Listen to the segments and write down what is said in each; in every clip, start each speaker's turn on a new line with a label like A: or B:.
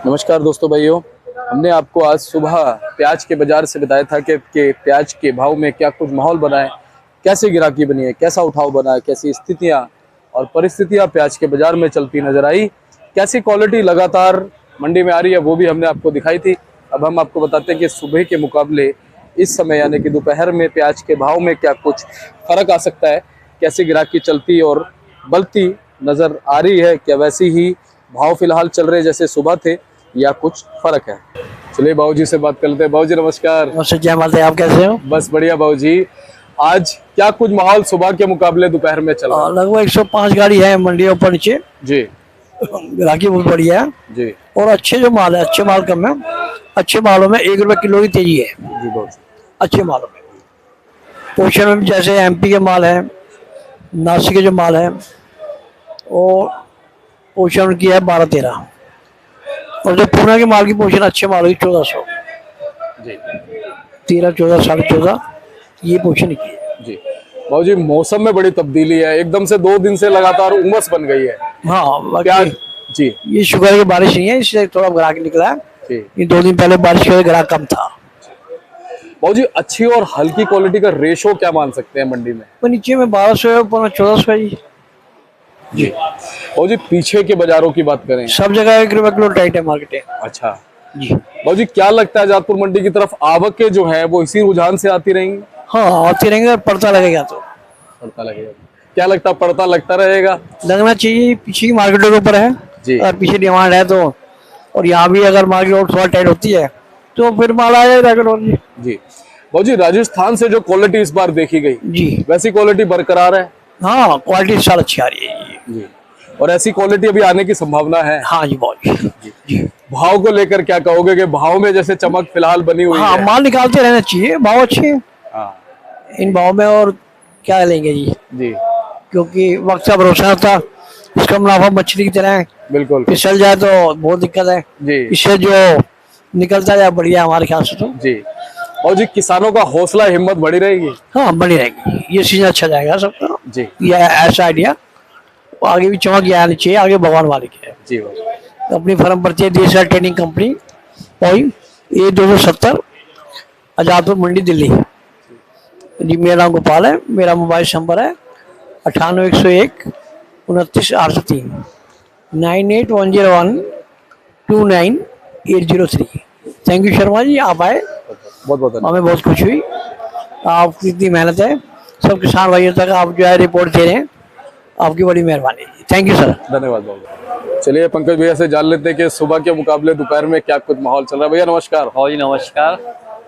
A: नमस्कार दोस्तों भाइयों, हमने आपको आज सुबह प्याज के बाजार से बताया था कि प्याज के भाव में क्या कुछ माहौल बना है, कैसे गिराकी बनी है, कैसा उठाव बना है, कैसी स्थितियां और परिस्थितियां प्याज के बाजार में चलती नजर आई, कैसी क्वालिटी लगातार मंडी में आ रही है वो भी हमने आपको दिखाई थी। अब हम आपको बताते हैं कि सुबह के मुकाबले इस समय यानी कि दोपहर में प्याज के भाव में क्या कुछ फर्क आ सकता है, कैसी गिराकी चलती और बलती नजर आ रही है, क्या वैसी ही भाव फिलहाल चल रहे जैसे सुबह थे या कुछ फर्क है। चलिए बाबूजी से बात कर लेते हैं। बाबूजी नमस्कार।
B: नमस्ते, जय माता दी। आप कैसे हो?
A: बस बढ़िया बाबूजी। आज क्या कुछ माहौल सुबह के मुकाबले दोपहर में चल रहा है?
B: लगभग 105 गाड़ी है मंडी ऊपर नीचे।
A: जी
B: ग्राहकी बहुत बढ़िया है
A: जी
B: और अच्छे जो माल है, अच्छे माल कम है। अच्छे मालों में 1 रुपए किलो की तेजी है।
A: जी बाबूजी।
B: अच्छे मालों में पोषण में भी जैसे एमपी के माल है, नासिक के जो माल है और पोषण की है 12-13, और जो पूना के माल की पोषण अच्छे माल की 1400,
A: जी
B: 13, 14, 14.5 ये पोषण की है।
A: जी बाबूजी, मौसम में बड़ी तब्दीली है, एकदम से 2 दिन से लगातार उमस बन गई है।
B: हाँ
A: प्याज जी
B: ये शुगर की बारिश नहीं है, इससे थोड़ा ग्राहक निकला है।
A: जी
B: ये 2 दिन पहले बारिश के ग्राहक कम था।
A: बाबूजी, अच्छी और हल्की क्वालिटी का रेशो क्या मान सकते हैं मंडी में?
B: तो नीचे में 1200 है, ऊपर में 1400 है जी।
A: जी बाबूजी, पीछे के बाजारों की बात करें,
B: सब जगह 1 रुपए किलो टाइट है मार्केट है
A: अच्छा
B: जी।
A: बाबूजी, क्या लगता है जातपुर मंडी की तरफ आवकें जो है वो इसी रुझान से आती रहेंगी?
B: हाँ आते रहेंगे और पड़ता लगेगा तो
A: पड़ता लगेगा। क्या लगता है, पड़ता लगता रहेगा?
B: लगना चाहिए। पीछे की मार्केटों के ऊपर है
A: जी
B: और पीछे डिमांड है तो, और यहाँ भी अगर मार्केट और थोड़ा टाइट होती है तो फिर माल आ जाएगा जी।
A: जी बाबूजी, राजस्थान से जो क्वालिटी इस बार देखी गई
B: जी
A: वैसी क्वालिटी बरकरार है?
B: हाँ, क्वालिटी इस साल अच्छी आ रही है
A: जी, और ऐसी क्वालिटी अभी आने की संभावना है?
B: हाँ जी बहुत जी।
A: भाव को लेकर क्या कहोगे कि भाव में जैसे चमक फिलहाल बनी हुई
B: हाँ
A: है?
B: माल निकालते रहना चाहिए, भाव अच्छे हैं
A: हाँ
B: इन भाव में, और क्या लेंगे जी,
A: जी
B: क्योंकि वक्त का भरोसा होता। इसका मुनाफा मछली की तरह है,
A: बिल्कुल
B: फिसल जाए तो बहुत दिक्कत है।
A: जी
B: इससे जो निकलता जाए बढ़िया हमारे ख्याल से तो।
A: जी। और जी, किसानों का हौसला हिम्मत बढ़ी रहेगी?
B: हाँ बनी रहेगी, ये सीजन अच्छा जाएगा सबका।
A: जी
B: ये ऐसा आइडिया आगे भी चमक आनी चाहिए, आगे भगवान वाले के है।
A: जी बाबू।
B: अपनी फर्म पड़ती है DSR training company, point A270, Azadpur Mandi Delhi ji. मेरा नाम गोपाल है, मेरा मोबाइल नंबर है 98 101 29 803, 9810129803। थैंक यू शर्मा जी, आप आए,
A: बहुत बहुत धन्यवाद।
B: हमें बहुत खुशी हुई। आपकी इतनी मेहनत है, सब किसान भाइयों तक आप जो है रिपोर्ट दे रहे हैं, आपकी बड़ी मेहरबानी। Thank you sir.
A: धन्यवाद बाबू। चलिए पंकज भैया से जान लेते हैं कि सुबह के मुकाबले दोपहर में क्या कुछ माहौल चल रहा है। भैया नमस्कार।
C: हाँ जी नमस्कार,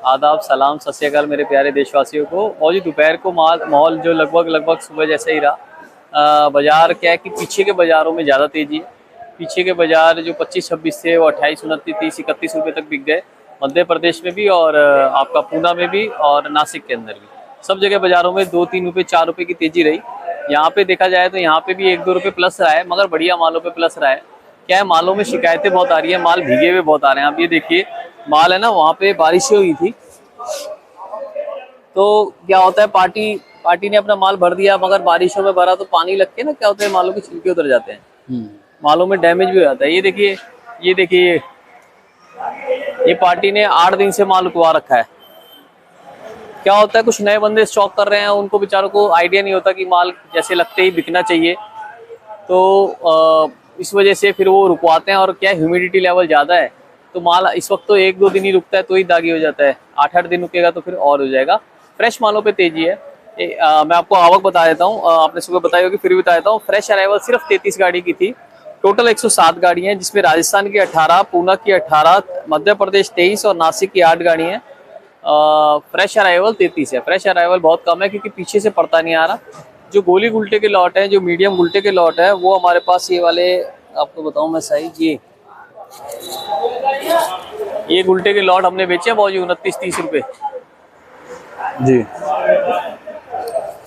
C: आदाब, सलाम, सत श्री अकाल मेरे प्यारे देशवासियों को। और जी दोपहर को माहौल जो लगभग सुबह जैसे ही रहा। बाजार क्या है कि पीछे के बाज़ारों में ज़्यादा तेज़ी है। पीछे के बाज़ार जो 25-26 थे वो 28, 29, 30, 31 रुपये तक बिक गए, मध्य प्रदेश में भी और आपका पूना में भी और नासिक के अंदर भी। सब जगह बाज़ारों में 2-3 रुपये 4 रुपये की तेज़ी रही। यहाँ पे देखा जाए तो यहाँ पे भी 1-2 रुपये प्लस रहा है, मगर बढ़िया मालों पे प्लस रहा है। क्या है, मालों में शिकायतें बहुत आ रही है, माल भीगे हुए बहुत आ रहे हैं। आप ये देखिए माल है ना, वहाँ पे बारिशें हुई थी तो क्या होता है, पार्टी ने अपना माल भर दिया, मगर बारिशों में भरा तो पानी लग के ना क्या होता है, मालों के छिलके उतर जाते हैं, मालों में डैमेज भी हो जाता है। ये देखिए ये पार्टी ने 8 दिन से माल उठवा रखा है। क्या होता है, कुछ नए बंदे स्टॉक कर रहे हैं, उनको बेचारों को आइडिया नहीं होता कि माल जैसे लगते ही बिकना चाहिए, तो इस वजह से फिर वो रुकवाते हैं। और क्या ह्यूमिडिटी लेवल ज़्यादा है तो माल इस वक्त तो 1-2 दिन ही रुकता है तो ही दागी हो जाता है, 8-8 दिन रुकेगा तो फिर और हो जाएगा। फ्रेश मालों पे तेजी है। मैं आपको आवक बता देता हूँ, आपने सुबह बताई होगी फिर भी बता देता हूँ। फ्रेश अराइवल सिर्फ 33 गाड़ी की थी, टोटल 107 गाड़ी हैं, जिसमें राजस्थान की 18, पूना की 18, मध्य प्रदेश 23 और नासिक की 8 गाड़ी हैं। फ्रेश अराइवल 33 है। फ्रेश अराइवल बहुत कम है क्योंकि पीछे से पड़ता नहीं आ रहा। जो गोली गुल्टे के लॉट है, जो मीडियम गुल्टे के लॉट है, वो हमारे पास ये वाले, आपको बताऊं मैं साइज, ये गुल्टे के लॉट हमने बेचे बहुत 29-30 रुपये
A: जी।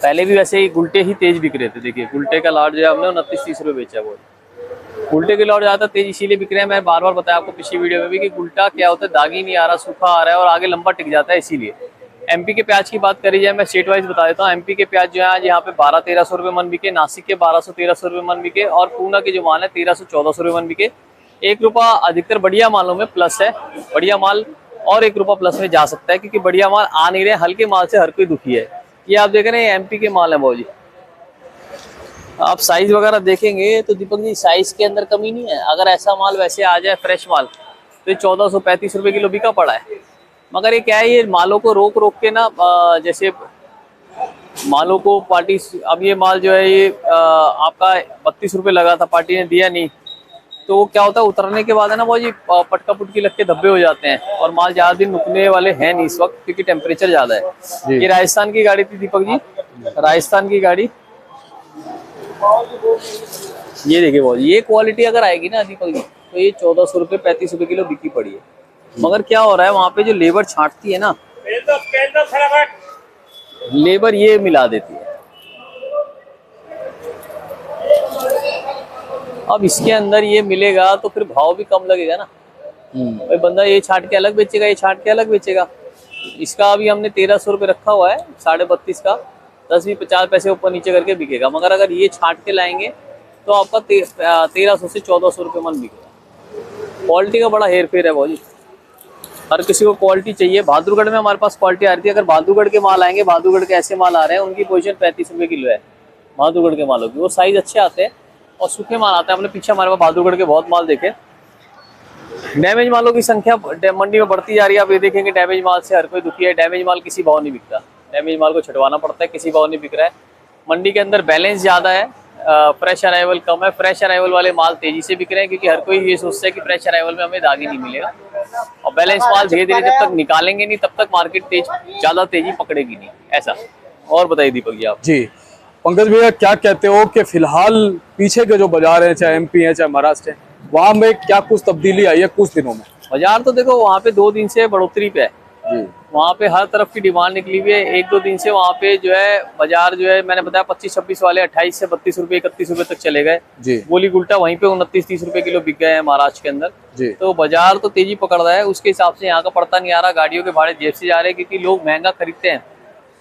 C: पहले भी वैसे ही गुल्टे ही तेज बिक रहे थे। देखिए गुल्टे का लॉट जो है हमने 29-30 रुपये बेचा। वो गुल्टे के लॉट ज़्यादा तेज इसीलिए बिक रहे हैं, मैं बार बार बताया आपको पिछली वीडियो में भी कि गुल्टा क्या होता है, दागी नहीं आ रहा, सूखा आ रहा है और आगे लंबा टिक जाता है, इसीलिए। एमपी के प्याज की बात करी जाए, मैं स्टेट वाइज बता देता हूँ। एमपी के प्याज जो है आज यहाँ पे 1200-1300 रुपये मन बिके, नासिक के 1200-1300 रुपये मन बिके और पूना के जो माल है 1300-1400 रुपये मन बिके। 1 रुपया अधिकतर बढ़िया मालों में प्लस है, बढ़िया माल और 1 रुपया प्लस में जा सकता है, क्योंकि बढ़िया माल आ नहीं रहे, हल्के माल से हर कोई दुखी है। ये आप देख रहे हैं एमपी के माल है भाव जी। आप साइज वगैरह देखेंगे तो दीपक जी साइज के अंदर कमी नहीं है। अगर ऐसा माल वैसे आ जाए फ्रेश माल तो 1435 रुपए किलो बिका पड़ा है। मगर ये क्या है, ये मालों को रोक रोक के ना, जैसे मालों को पार्टी, अब ये माल जो है ये आपका 32 रुपए लगा था, पार्टी ने दिया नहीं, तो क्या होता है उतरने के बाद है ना वो जी पटका पुटकी लग के धब्बे हो जाते हैं, और माल ज्यादा दिन रुकने वाले हैं नहीं इस वक्त, क्योंकि टेम्परेचर ज्यादा है। ये राजस्थान की गाड़ी थी दीपक जी, राजस्थान की गाड़ी। ये देखिए बहुत, ये क्वालिटी अगर आएगी ना दीपक जी तो ये 1400 रुपए 35 रुपए किलो बिकी पड़ी है। मगर क्या हो रहा है वहां पे, जो लेबर छांटती है ना, लेबर ये मिला देती है। अब इसके अंदर ये मिलेगा तो फिर भाव भी कम लगेगा ना। भाई बंदा ये छाट के अलग बेचेगा, ये छाट के अलग बेचेगा। इसका अभी हमने 1300 रुपये रखा हुआ है, 32.5 का, 10-50 पैसे ऊपर नीचे करके बिकेगा। मगर अगर ये छाट के लाएंगे तो आपका 1300 से 1400 रुपये मन बिकेगा। क्वालिटी का बड़ा हेर फेर है भाजी, हर किसी को क्वालिटी चाहिए। बहादुरगढ़ में हमारे पास क्वालिटी आ रही थी। अगर बहादुरगढ़ के माल आएंगे, बहादुरगढ़ के ऐसे माल आ रहे हैं, उनकी पोजीशन 35 रुपये किलो है बहादुरगढ़ के मालों की। वो साइज अच्छे आते हैं और सूखे माल आते हैं। हमने पीछे हमारे पास बहादुरगढ़ के बहुत माल देखे। डैमेज मालों की संख्या मंडी में बढ़ती जा रही है। आप ये देखेंगे डैमेज माल से हर कोई दुखी है। डैमेज माल किसी भाव नहीं बिकता, डैमेज माल को छुटवाना पड़ता है, किसी भाव नहीं बिक रहा है। मंडी के अंदर बैलेंस ज़्यादा है, फ्रेश अराइवल कम है। फ्रेश अराइवल वाले माल तेजी से बिक रहे हैं, क्योंकि हर कोई ये सोचता है कि फ्रेश अराइवल में हमें दाग ही नहीं मिलेगा। और बैलेंस माल धीरे धीरे जब तक निकालेंगे नहीं तब तक मार्केट ज़्यादा तेजी पकड़ेगी नहीं, ऐसा। और बताइए दीपक जी आप।
A: जी पंकज भैया, क्या कहते हो कि फिलहाल पीछे के जो बाजार है, चाहे एमपी है चाहे महाराष्ट्र है, वहाँ में क्या कुछ तब्दीली आई है कुछ दिनों में?
C: बाजार तो देखो वहाँ पे 2 दिन से बढ़ोतरी पे है जी। वहाँ पे हर तरफ की डिमांड निकली हुई है। 1-2 दिन से वहाँ पे जो है बाजार जो है, मैंने बताया 25-26 वाले 28 से 32 रुपये 31 रुपये तक चले गए जी। गोली गुल्टा वहीं पे 29-30 रुपये किलो बिक गए हैं महाराष्ट्र के अंदर जी। तो बाजार तो तेजी पकड़ रहा है। उसके हिसाब से यहाँ का पड़ता नहीं आ रहा, गाड़ियों के भाड़े जेब से जा रहे हैं, क्योंकि लोग महंगा खरीदते हैं।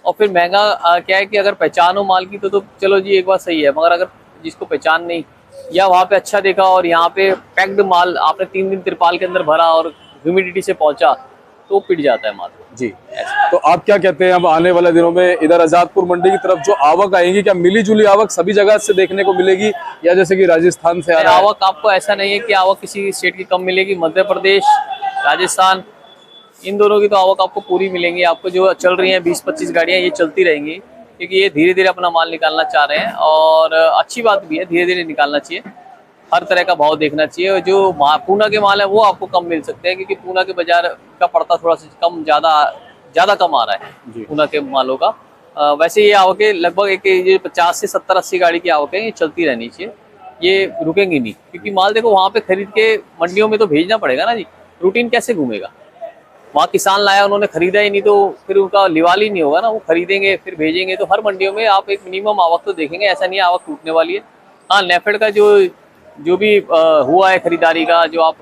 C: और फिर महंगा क्या है कि अगर पहचान हो माल की तो चलो जी एक बात सही है। मगर अगर जिसको पहचान नहीं, या वहाँ पे अच्छा देखा और यहाँ पे पैक्ड माल आपने 3 दिन तिरपाल के अंदर भरा और ह्यूमिडिटी से पहुंचा तो पिट जाता है माल जी।
A: तो आप क्या कहते हैं, अब आने वाले दिनों में इधर आजादपुर मंडी की तरफ जो आवक आएगी, क्या मिली जुली आवक सभी जगह से देखने को मिलेगी, या जैसे कि राजस्थान से आ रहा है?
C: आवक आपको ऐसा नहीं है कि आवक किसी स्टेट की कम मिलेगी। मध्य प्रदेश, राजस्थान, इन दोनों की तो आवक आपको पूरी मिलेंगी। आपको जो चल रही हैं 20-25 गाड़ियाँ, ये चलती रहेंगी, क्योंकि ये धीरे धीरे अपना माल निकालना चाह रहे हैं। और अच्छी बात भी है, धीरे धीरे निकालना चाहिए, हर तरह का भाव देखना चाहिए। जो पूना के माल है वो आपको कम मिल सकते हैं, क्योंकि पूना के बाजार का पड़ता थोड़ा सा कम, ज़्यादा कम आ रहा है पूना के मालों का। वैसे ये आवकें लगभग ये 50 से 70-80 गाड़ी की आवकें ये चलती रहनी चाहिए, ये रुकेंगी नहीं। क्योंकि माल देखो वहाँ पे खरीद के मंडियों में तो भेजना पड़ेगा ना जी, रूटीन कैसे घूमेगा? वहाँ किसान लाया, उन्होंने खरीदा ही नहीं तो फिर उनका लिवाल ही नहीं होगा ना। वो खरीदेंगे फिर भेजेंगे। तो हर मंडियों में आप एक मिनिमम आवक तो देखेंगे, ऐसा नहीं है आवक टूटने वाली है। हाँ, नेफेड का जो भी हुआ है खरीदारी का, जो आप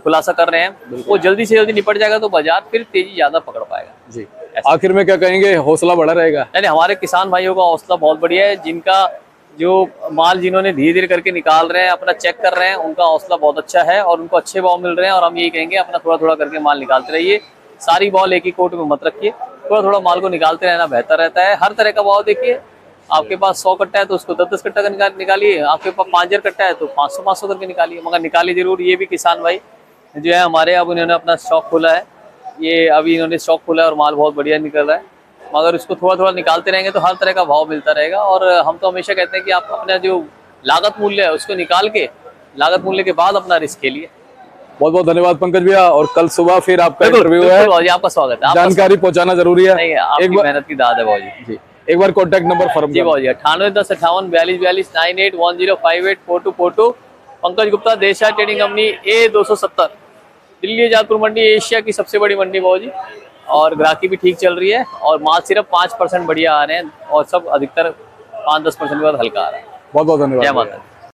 C: खुलासा कर रहे हैं, वो जल्दी से जल्दी निपट जाएगा तो बाजार फिर तेजी ज्यादा पकड़ पाएगा जी।
A: आखिर में क्या कहेंगे, हौसला बढ़ा रहेगा?
C: यानी हमारे किसान भाइयों का हौसला बहुत बढ़िया है। जिनका जो माल जिन्होंने धीरे धीरे करके निकाल रहे हैं, अपना चेक कर रहे हैं, उनका हौसला बहुत अच्छा है और उनको अच्छे भाव मिल रहे हैं। और हम यही कहेंगे अपना थोड़ा थोड़ा करके माल निकालते रहिए, सारी बॉल एक ही कोट में मत रखिए, थोड़ा थोड़ा माल को निकालते रहना बेहतर रहता है। हर तरह का भाव देखिए, आपके पास 100 कट्टा है तो उसको 10-10 कट्टा का निकालिए, आपके पास 5000 कट्टा है तो 500-500 करके निकालिए, मगर निकालिए जरूर। ये भी किसान भाई जो है हमारे, अब इन्होंने अपना स्टॉक खोला है, ये अभी इन्होंने स्टॉक खोला है और माल बहुत बढ़िया निकल रहा है। मगर उसको थोड़ा थोड़ा निकालते रहेंगे तो हर तरह का भाव मिलता रहेगा। और हम तो हमेशा कहते हैं कि आप अपना जो लागत मूल्य है उसको निकाल के, लागत मूल्य के बाद अपना रिस्क खेलिए।
A: बहुत बहुत धन्यवाद पंकज भैया, और कल सुबह फिर आपका इंटरव्यू है।
C: आपका स्वागत है,
A: जानकारी पहुंचाना जरूरी है,
C: एक मेहनत की दाद है भाजी जी।
A: एक बार कॉन्टैक्ट नंबर फॉर्म
C: जी भाजी 981058424298104242। Pankaj Gupta, Desha trading company, A270, Delhi Azadpur Mandi, Asia की सबसे बड़ी मंडी भाजी। और ग्राहकी भी ठीक चल रही है और माल सिर्फ 5% बढ़िया आ रहे हैं और सब अधिकतर 5-10% के बाद हल्का आ रहा है।
A: बहुत बहुत धन्यवाद।
C: जय माता दी।